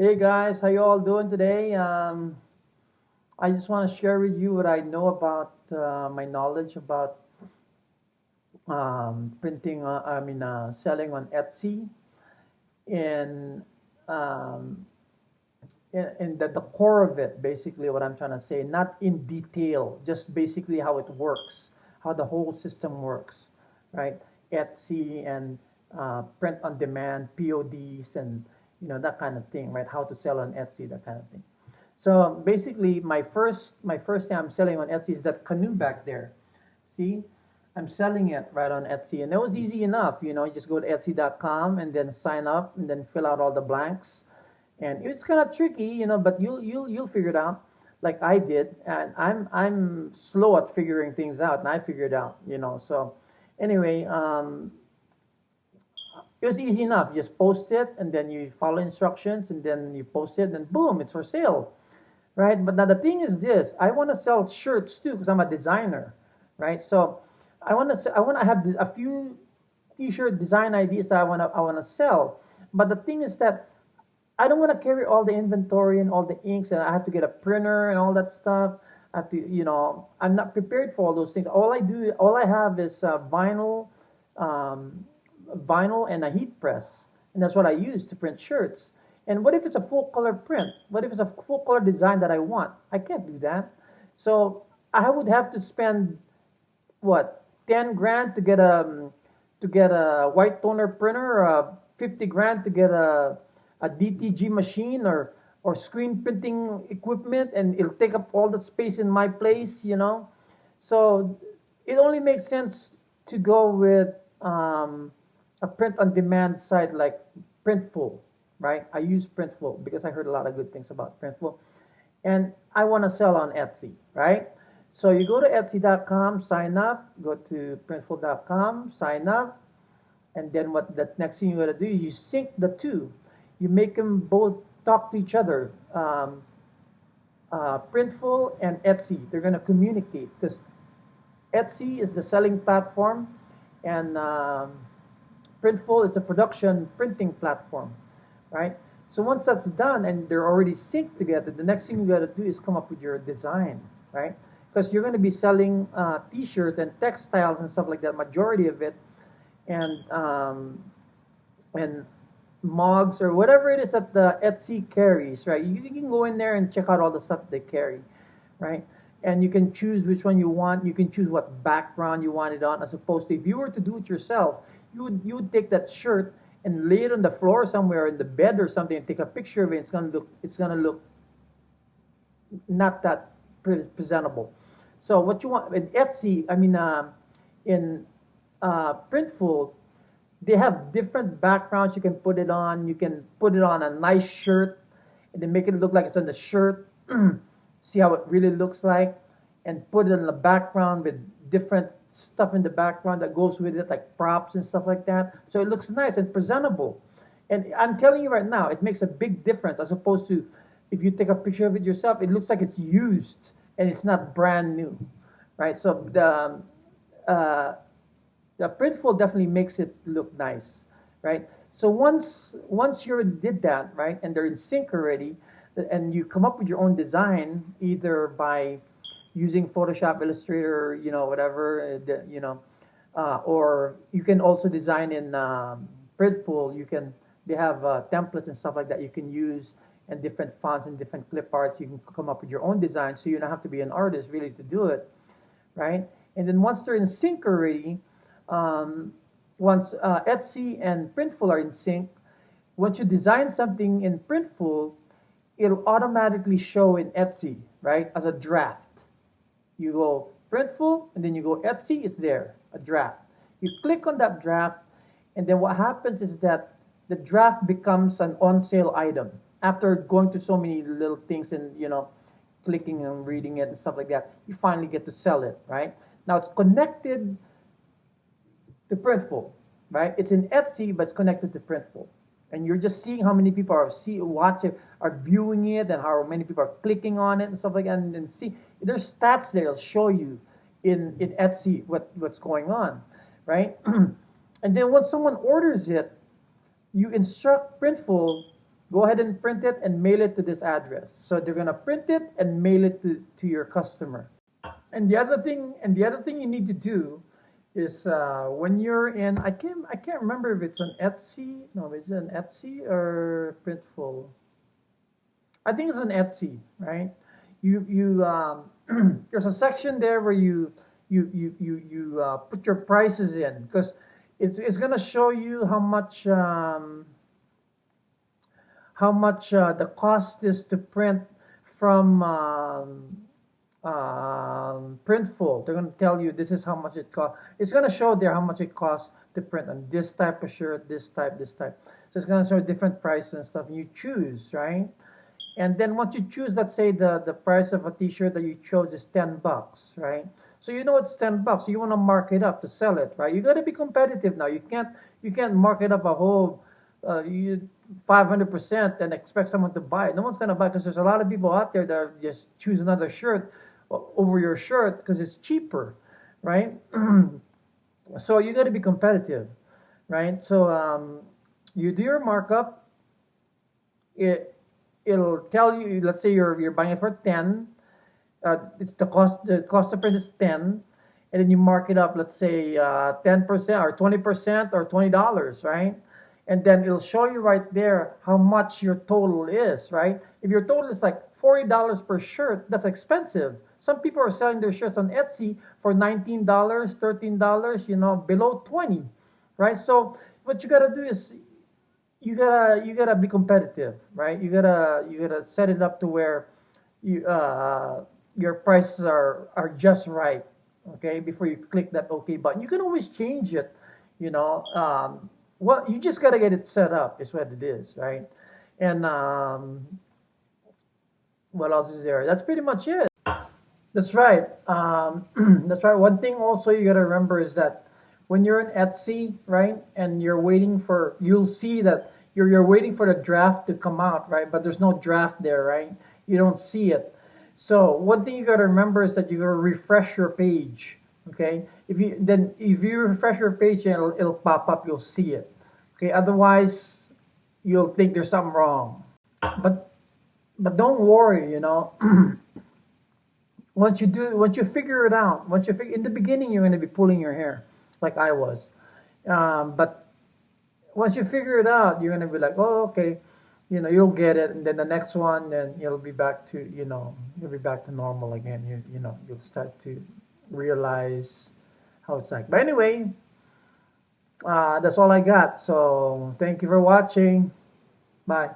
Hey guys, how you all doing today? I just want to share with you what I know about my knowledge about printing. Selling on Etsy, and um, and the core of it, basically, what I'm trying to say, not in detail, just basically how it works, how the whole system works, right? Etsy and print on demand, PODs, and that kind of thing, right? How to sell on Etsy, that kind of thing. So basically, my first thing I'm selling on Etsy is that canoe back there. See, I'm selling it right on Etsy, and it was easy enough. You just go to Etsy.com and then sign up and then fill out all the blanks. And it's kind of tricky, but you'll figure it out, like I did. And I'm slow at figuring things out, and I figured it out. So anyway, it was easy enough. You just post it, and then you follow instructions, and then you post it, and boom, it's for sale, right? But now the thing is this: I want to sell shirts too because I'm a designer, right? So I want to have a few T-shirt design ideas that I want to sell. But the thing is that I don't want to carry all the inventory and all the inks, and I have to get a printer and all that stuff. I have to, I'm not prepared for all those things. All I have is um, vinyl and a heat press, and that's what I use to print shirts. And what if it's a full color print? What if it's a full color design that I want? I can't do that. So I would have to spend what 10 grand to get a white toner printer, 50 grand to get a DTG machine or screen printing equipment, and it'll take up all the space in my place. So it only makes sense to go with a print on demand site like Printful, right? I use Printful because I heard a lot of good things about Printful, and I want to sell on Etsy, right? So you go to Etsy.com, sign up, go to Printful.com, sign up, and then what the next thing you gotta do is you sync the two. You make them both talk to each other. Printful and Etsy, they're gonna communicate because Etsy is the selling platform, and Printful is the production printing platform, right? So once that's done and they're already synced together, the next thing you got to do is come up with your design, right? Because you're going to be selling T-shirts and textiles and stuff like that, majority of it, and mugs or whatever it is that the Etsy carries, right? You can go in there and check out all the stuff that they carry, right? And you can choose which one you want. You can choose what background you want it on, as opposed to if you were to do it yourself, you would take that shirt and lay it on the floor somewhere in the bed or something and take a picture of it. It's gonna look not that presentable. So what you want in Etsy, in Printful, they have different backgrounds you can put it on. You can put it on a nice shirt and then make it look like it's on the shirt. See how it really looks like, and put it in the background with different stuff in the background that goes with it, like props and stuff like that. So it looks nice and presentable. And I'm telling you right now, it makes a big difference as opposed to if you take a picture of it yourself, it looks like it's used and it's not brand new, right? So uh, the Printful definitely makes it look nice, right? So once you did that, right, and they're in sync already, and you come up with your own design either by using Photoshop, Illustrator, whatever, or you can also design in Printful. They have templates and stuff like that you can use, and different fonts and different clip arts. You can come up with your own design, so you don't have to be an artist really to do it, right? And then once they're in sync already, um, once Etsy and Printful are in sync, once you design something in Printful, it'll automatically show in Etsy, right, as a draft. You go Printful, and then you go Etsy, it's there, a draft. You click on that draft, and then what happens is that the draft becomes an on sale item after going through so many little things and, clicking and reading it and stuff like that. You finally get to sell it, right? Now it's connected to Printful, right? It's in Etsy, but it's connected to Printful. And you're just seeing how many people are viewing it, and how many people are clicking on it and stuff like that. And see, there's stats there that'll show you in Etsy what's going on, right? And then once someone orders it, you instruct Printful go ahead and print it and mail it to this address. So they're gonna print it and mail it to your customer. And the other thing you need to do is when you're in, I can't remember if it's an Etsy. No, is it an Etsy or Printful? I think it's an Etsy, right? You there's a section there where you put your prices in, because it's gonna show you how much the cost is to print from Printful. They're going to tell you this is how much it costs. It's going to show there how much it costs to print on this type of shirt, this type, this type. So it's going to show different prices and stuff. And you choose, right? And then once you choose, let's say the price of a T-shirt that you chose is $10, right? So you know it's $10. So you want to mark it up to sell it, right? You got to be competitive now. You can't mark it up a whole 500% and expect someone to buy it. No one's gonna buy, because there's a lot of people out there that just choose another shirt over your shirt because it's cheaper, right? So you got to be competitive, right? So you do your markup. It'll tell you. Let's say you're buying it for 10. It's the cost of print is 10, and then you mark it up. Let's say 10% or 20% or $20, right? And then it'll show you right there how much your total is, right? If your total is like $40 per shirt, that's expensive. Some people are selling their shirts on Etsy for $19, $13, below 20, right? So what you gotta do is you gotta be competitive, right? You gotta set it up to where your prices are just right, okay? Before you click that OK button, you can always change it, you know. Well, you just gotta get it set up, is what it is, right? And what else is there? That's pretty much it. That's right. That's right. One thing also you gotta remember is that when you're in Etsy, right, and you'll see that you're waiting for the draft to come out, right? But there's no draft there, right? You don't see it. So one thing you gotta remember is that you gotta refresh your page. Okay. If you refresh your page, it'll pop up. You'll see it. Okay. Otherwise, you'll think there's something wrong. But but don't worry. Once you figure it out, in the beginning, you're going to be pulling your hair, like I was. But once you figure it out, you're going to be like, oh, okay, you'll get it, and then the next one, then you'll be back to normal again. You'll start to realize how it's like. But anyway, that's all I got. So thank you for watching. Bye.